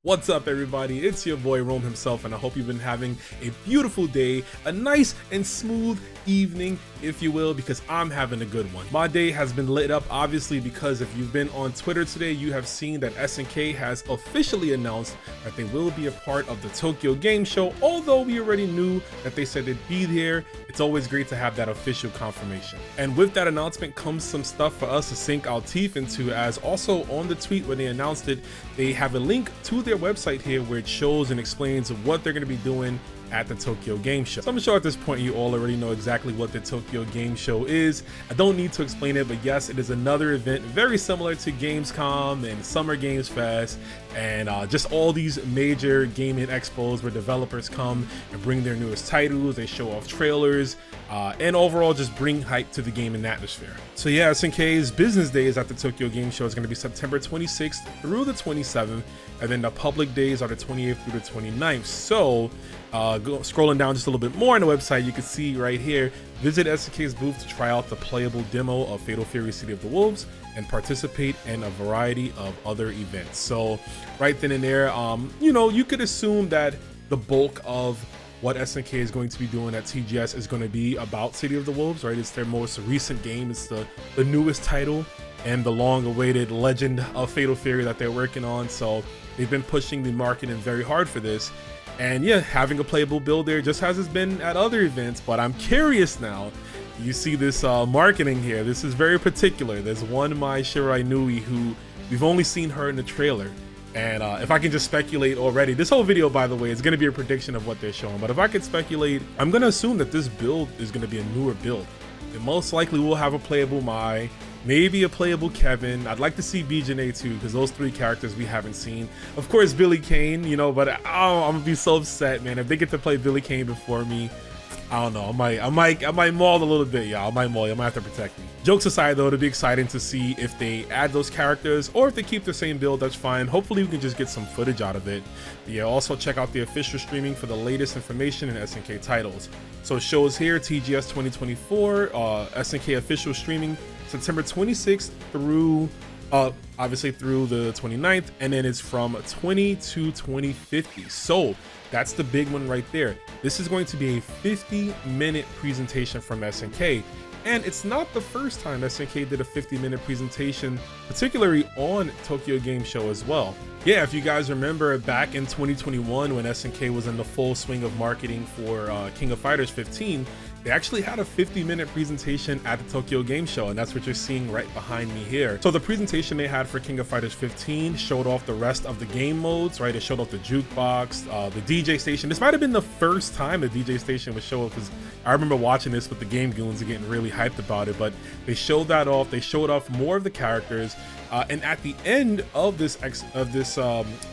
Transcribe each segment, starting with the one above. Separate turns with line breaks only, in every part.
What's up, everybody? It's your boy Rome himself, and I hope you've been having a beautiful day, a nice and smooth evening, if you will, because I'm having a good one. My day has been lit up, obviously, because if you've been on Twitter today, you have seen that SNK has officially announced that they will be a part of the Tokyo Game Show. Although we already knew that they said they'd be there, it's always great to have that official confirmation. And with that announcement comes some stuff for us to sink our teeth into, as also on the tweet when they announced it, they have a link to their website here where it shows and explains what they're going to be doing at the Tokyo Game Show. So I'm sure at this point you all already know exactly what the Tokyo Game Show is. I don't need to explain it, but yes, it is another event very similar to Gamescom and Summer Games Fest and just all these major gaming expos where developers come and bring their newest titles, they show off trailers, and overall just bring hype to the gaming atmosphere. So yeah, SNK's business days at the Tokyo Game Show is going to be September 26th through the 27th, and then the public days are the 28th through the 29th. So scrolling down just a little bit more on the website, you can see right here, visit SNK's booth to try out the playable demo of Fatal Fury City of the Wolves and participate in a variety of other events. So right then and there, you know, you could assume that the bulk of what SNK is going to be doing at TGS is going to be about City of the Wolves, right? It's their most recent game. It's the newest title and the long-awaited legend of Fatal Fury that they're working on. So they've been pushing the marketing very hard for this. And yeah, having a playable build there just as it's been at other events, but I'm curious now. You see this marketing here. This is very particular. There's one Mai Shirai Nui who we've only seen her in the trailer. And if I can just speculate already, this whole video, by the way, is going to be a prediction of what they're showing. But if I could speculate, I'm going to assume that this build is going to be a newer build. It most likely will have a playable Mai, maybe a playable Kevin. I'd like to see Bijane too, because those three characters we haven't seen. Of course, Billy Kane, you know, but I'm gonna be so upset, man. If they get to play Billy Kane before me, I don't know. I might maul a little bit, y'all. I might maul. You might have to protect me. Jokes aside, though, it'll be exciting to see if they add those characters or if they keep the same build. That's fine. Hopefully, we can just get some footage out of it. But yeah, also check out the official streaming for the latest information in SNK titles. So it shows here TGS 2024, SNK official streaming September 26th through obviously through the 29th, and then it's from 20 to 2050. So that's the big one right there. This is going to be a 50-minute presentation from SNK, and it's not the first time SNK did a 50-minute presentation, particularly on Tokyo Game Show as well. Yeah, if you guys remember back in 2021 when SNK was in the full swing of marketing for King of Fighters 15, they actually had a 50-minute presentation at the Tokyo Game Show, and that's what you're seeing right behind me here. So the presentation they had for King of Fighters 15 showed off the rest of the game modes, right? It showed off the jukebox, the DJ station. This might have been the first time the DJ station was shown, because I remember watching this with the Game Goons and getting really hyped about it, but they showed that off. They showed off more of the characters, and at the end of this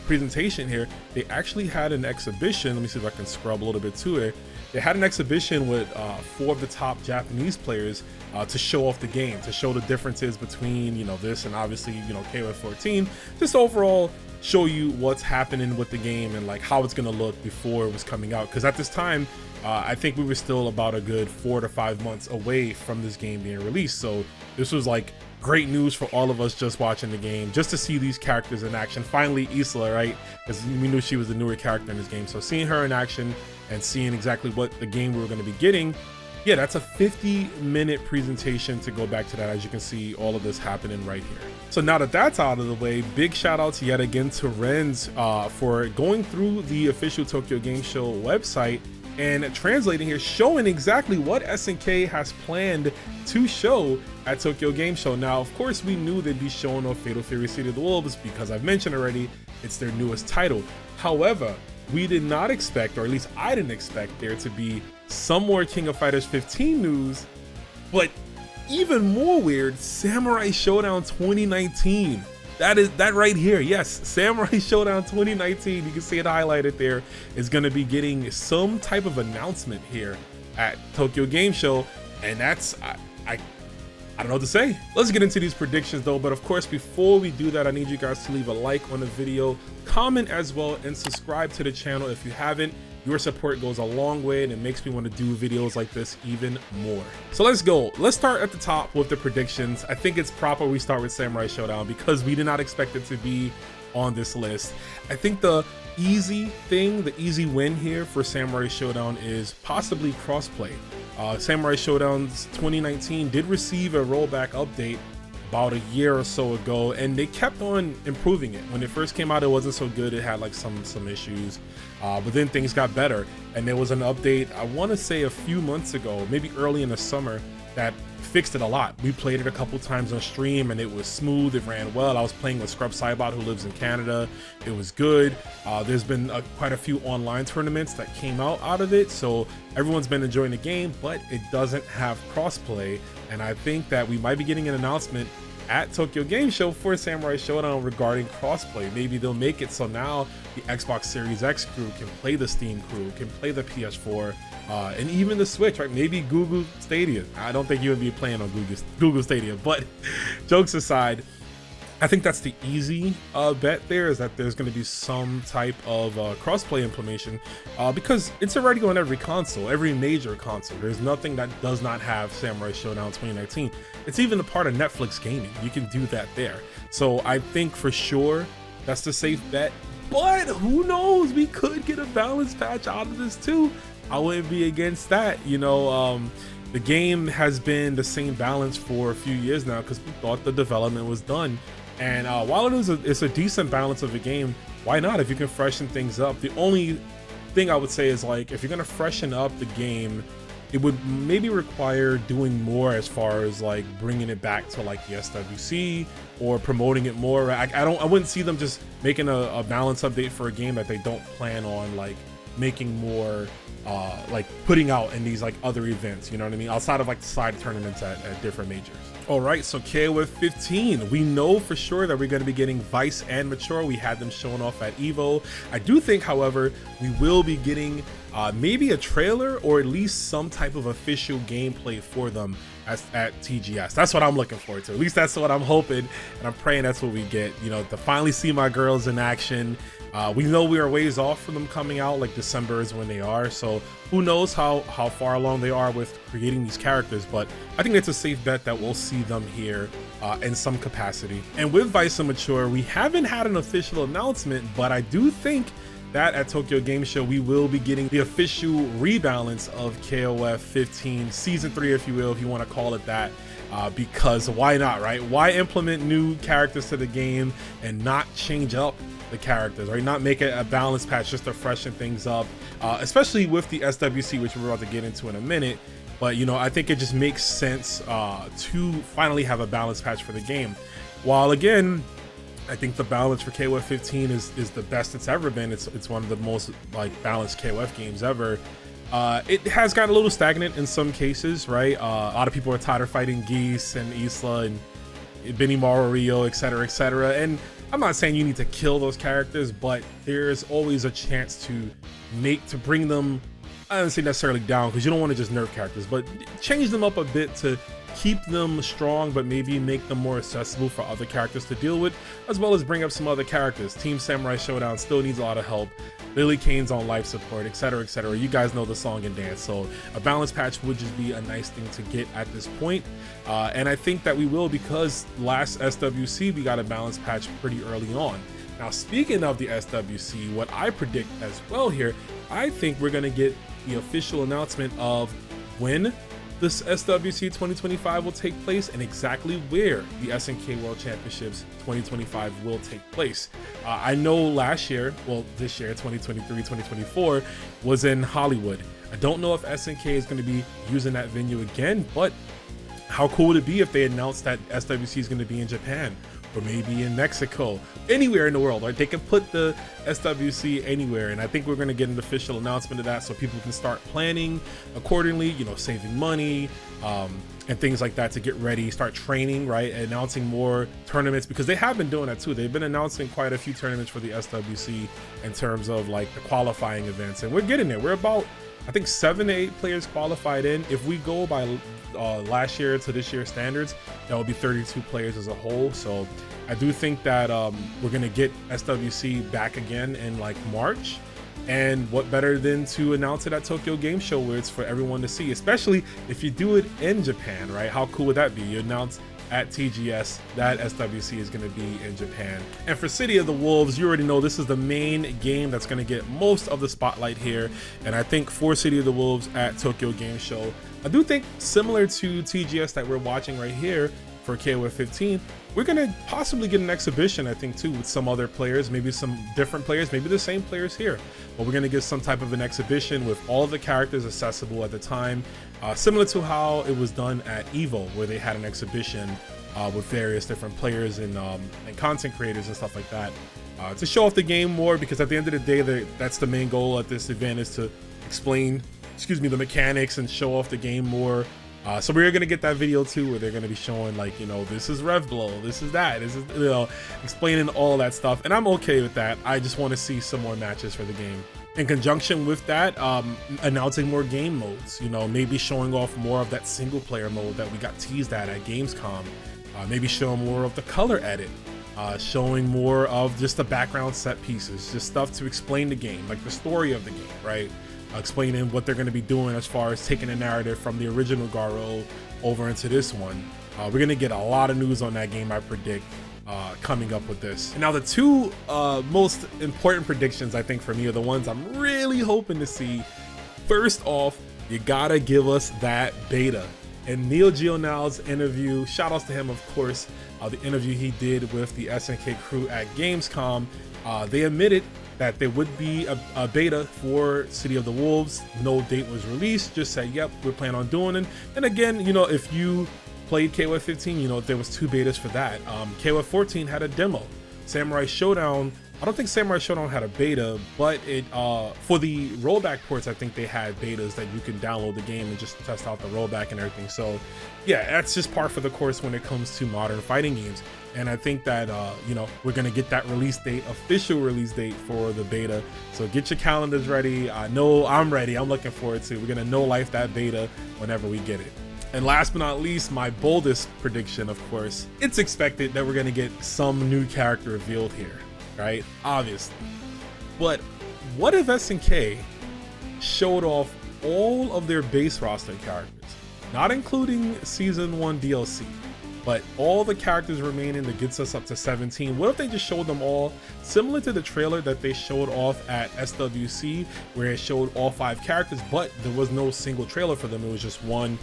presentation here, they actually had an exhibition. Let me see if I can scrub a little bit to it. They had an exhibition with 4 of the top Japanese players to show off the game, to show the differences between, you know, this and obviously, you know, KOF 14, just overall show you what's happening with the game and like how it's going to look before it was coming out. Because at this time, I think we were still about a good 4 to 5 months away from this game being released. So this was like great news for all of us just watching the game, just to see these characters in action. Finally, Isla, right? Because we knew she was the newer character in this game. So seeing her in action and seeing exactly what the game we were going to be getting, yeah, that's a 50-minute presentation to go back to that. As you can see, all of this happening right here. So now that that's out of the way, big shout outs yet again to Renz for going through the official Tokyo Game Show website and translating here, showing exactly what SNK has planned to show at Tokyo Game Show. Now, of course, we knew they'd be showing off Fatal Fury City of the Wolves because I've mentioned already, it's their newest title. However, we did not expect, or at least I didn't expect, there to be some more King of Fighters 15 news, but even more weird, Samurai Showdown 2019. That right here, yes, Samurai Showdown 2019, you can see it highlighted there, is going to be getting some type of announcement here at Tokyo Game Show, and that's, I don't know what to say. Let's get into these predictions though, but of course, before we do that, I need you guys to leave a like on the video, comment as well, and subscribe to the channel if you haven't. Your support goes a long way and it makes me want to do videos like this even more. So let's go. Let's start at the top with the predictions. I think it's proper we start with Samurai Showdown because we did not expect it to be on this list. I think the easy thing, the easy win here for Samurai Showdown is possibly crossplay. Samurai Showdown's 2019 did receive a rollback update about a year or so ago, and they kept on improving it. When it first came out, it wasn't so good. It had like some issues, but then things got better. And there was an update, I want to say a few months ago, maybe early in the summer, that fixed it a lot. We played it a couple times on stream and it was smooth, it ran well. I was playing with Scrub Cybot, who lives in Canada. It was good. There's been quite a few online tournaments that came out of it, so everyone's been enjoying the game, but it doesn't have crossplay. And I think that we might be getting an announcement at Tokyo Game Show for Samurai Showdown regarding crossplay. Maybe they'll make it so now the Xbox Series X crew can play the Steam crew, can play the PS4, and even the Switch, right? Maybe Google Stadia. I don't think you would be playing on Google Stadia, but jokes aside, I think that's the easy bet there, is that there's going to be some type of crossplay implementation because it's already on every console, every major console. There's nothing that does not have Samurai Showdown 2019. It's even a part of Netflix gaming. You can do that there. So I think for sure that's the safe bet, but who knows? We could get a balance patch out of this too. I wouldn't be against that. You know, the game has been the same balance for a few years now because we thought the development was done. And while it's a decent balance of a game, why not? If you can freshen things up. The only thing I would say is, like, if you're gonna freshen up the game, it would maybe require doing more as far as like bringing it back to like the SWC or promoting it more. I wouldn't see them just making a balance update for a game that they don't plan on like making more like putting out in these like other events, you know what I mean, outside of like the side tournaments at different majors. All right, so KOF 15, we know for sure that we're going to be getting Vice and Mature. We had them showing off at Evo. I do think, however, we will be getting maybe a trailer or at least some type of official gameplay for them at TGS. That's what I'm looking forward to. At least that's what I'm hoping, and I'm praying that's what we get, you know, to finally see my girls in action. We know we are ways off from them coming out, like December is when they are, so who knows how far along they are with creating these characters, but I think it's a safe bet that we'll see them here in some capacity. And with Vice and Mature, we haven't had an official announcement, but I do think that at Tokyo Game Show we will be getting the official rebalance of KOF 15 Season 3, if you will, if you want to call it that. Because why not, right? Why implement new characters to the game and not change up the characters, right? Not make it a balance patch just to freshen things up, especially with the SWC, which we're about to get into in a minute. But you know, I think it just makes sense to finally have a balance patch for the game. While again, I think the balance for KOF 15 is the best it's ever been. It's one of the most like balanced KOF games ever. It has gotten a little stagnant in some cases, right? A lot of people are tired of fighting Geese and Isla and Benimaru, Rio, etc., etc. And I'm not saying you need to kill those characters, but there's always a chance to bring them, I don't say necessarily down, because you don't want to just nerf characters, but change them up a bit to keep them strong, but maybe make them more accessible for other characters to deal with, as well as bring up some other characters. Team Samurai Showdown still needs a lot of help. Lily Kane's on life support, etc., etc. You guys know the song and dance, so a balance patch would just be a nice thing to get at this point. And I think that we will, because last SWC we got a balance patch pretty early on. Now, speaking of the SWC, what I predict as well here, I think we're going to get the official announcement of when this SWC 2025 will take place and exactly where the SNK World Championships 2025 will take place. I know last year, well, this year, 2023, 2024, was in Hollywood. I don't know if SNK is going to be using that venue again, but how cool would it be if they announced that SWC is going to be in Japan, or maybe in Mexico, anywhere in the world, right? They can put the SWC anywhere, and I think we're going to get an official announcement of that so people can start planning accordingly, you know, saving money and things like that to get ready, start training, right? Announcing more tournaments, because they have been doing that too. They've been announcing quite a few tournaments for the SWC in terms of like the qualifying events, and we're getting there. We're about, I think, 7 to 8 players qualified in. If we go by last year to this year standards, that will be 32 players as a whole. So I do think that we're gonna get SWC back again in like March. And what better than to announce it at Tokyo Game Show, where it's for everyone to see, especially if you do it in Japan, right? How cool would that be? You announce at TGS that SWC is going to be in Japan. And for City of the Wolves, you already know this is the main game that's going to get most of the spotlight here. And I think for City of the Wolves at Tokyo Game Show, I do think similar to TGS that we're watching right here for KOF 15, we're going to possibly get an exhibition, I think, too, with some other players, maybe some different players, maybe the same players here. But we're going to get some type of an exhibition with all of the characters accessible at the time, similar to how it was done at EVO, where they had an exhibition with various different players and content creators and stuff like that, to show off the game more, because at the end of the day, that's the main goal at this event, is to explain, the mechanics and show off the game more. So we're gonna get that video too, where they're gonna be showing, like, you know, this is rev blow, this is that, this is, you know, explaining all that stuff, and I'm okay with that. I just want to see some more matches for the game. In conjunction with that, announcing more game modes, you know, maybe showing off more of that single player mode that we got teased at Gamescom, maybe showing more of the color edit, showing more of just the background set pieces, just stuff to explain the game, like the story of the game, right? Explaining what they're going to be doing as far as taking the narrative from the original Garo over into this one. We're going to get a lot of news on that game, I predict, coming up with this. And now the two most important predictions, I think, for me, are the ones I'm really hoping to see. First off, you gotta give us that beta. And Neo Geo-Now's interview, shout outs to him, of course, the interview he did with the SNK crew at Gamescom, they admitted that there would be a beta for City of the Wolves. No date was released, just said, yep, we're planning on doing it. And again, you know, if you played KOF 15, you know, there was 2 betas for that. KOF 14 had a demo. Samurai Showdown, I don't think Samurai Showdown had a beta, but it for the rollback ports, I think they had betas that you can download the game and just test out the rollback and everything. So yeah, that's just par for the course when it comes to modern fighting games. And I think that, you know, we're going to get that release date, official release date for the beta. So get your calendars ready. I know I'm ready. I'm looking forward to it. We're going to know life that beta whenever we get it. And last but not least, my boldest prediction, of course, it's expected that we're going to get some new character revealed here, right? Obviously. But what if SNK showed off all of their base roster characters, not including Season 1 DLC? But all the characters remaining that gets us up to 17. What if they just showed them all, similar to the trailer that they showed off at SWC, where it showed all 5 characters, but there was no single trailer for them. It was just one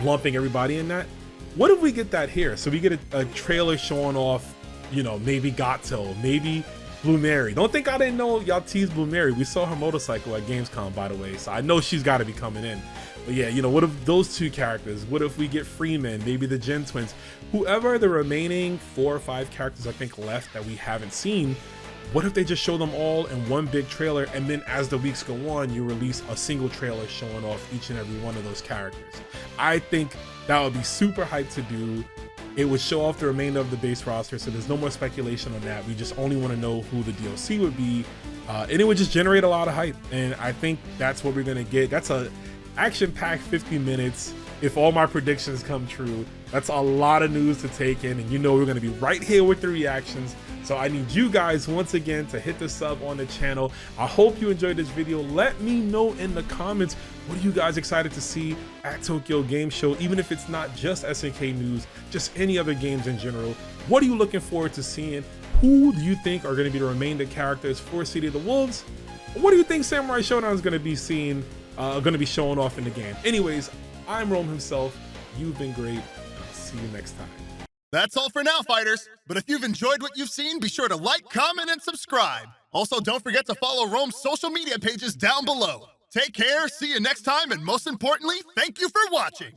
lumping everybody in that. What if we get that here? So we get a trailer showing off, you know, maybe Gato, maybe Blue Mary. Don't think I didn't know y'all teased Blue Mary. We saw her motorcycle at Gamescom, by the way, so I know she's got to be coming in. But yeah, you know, what if those 2 characters? What if we get Freeman, maybe the Gen Twins? Whoever the remaining 4 or 5 characters I think left that we haven't seen, what if they just show them all in one big trailer, and then as the weeks go on, you release a single trailer showing off each and every one of those characters? I think that would be super hyped to do. It would show off the remainder of the base roster, so there's no more speculation on that. We just only want to know who the DLC would be, and it would just generate a lot of hype. And I think that's what we're gonna get. That's a action-packed 50 minutes. If all my predictions come true, that's a lot of news to take in, and you know we're going to be right here with the reactions. So I need you guys once again to hit the sub on the channel. I hope you enjoyed this video. Let me know in the comments, what are you guys excited to see at Tokyo Game Show? Even if it's not just SNK news, just any other games in general. What are you looking forward to seeing? Who do you think are going to be the remainder characters for City of the Wolves? What do you think Samurai Showdown is going to be seeing? Going to be showing off in the game. Anyways, I'm Rome himself. You've been great. I'll see you next time.
That's all for now, fighters. But if you've enjoyed what you've seen, be sure to like, comment, and subscribe. Also, don't forget to follow Rome's social media pages down below. Take care, see you next time, and most importantly, thank you for watching.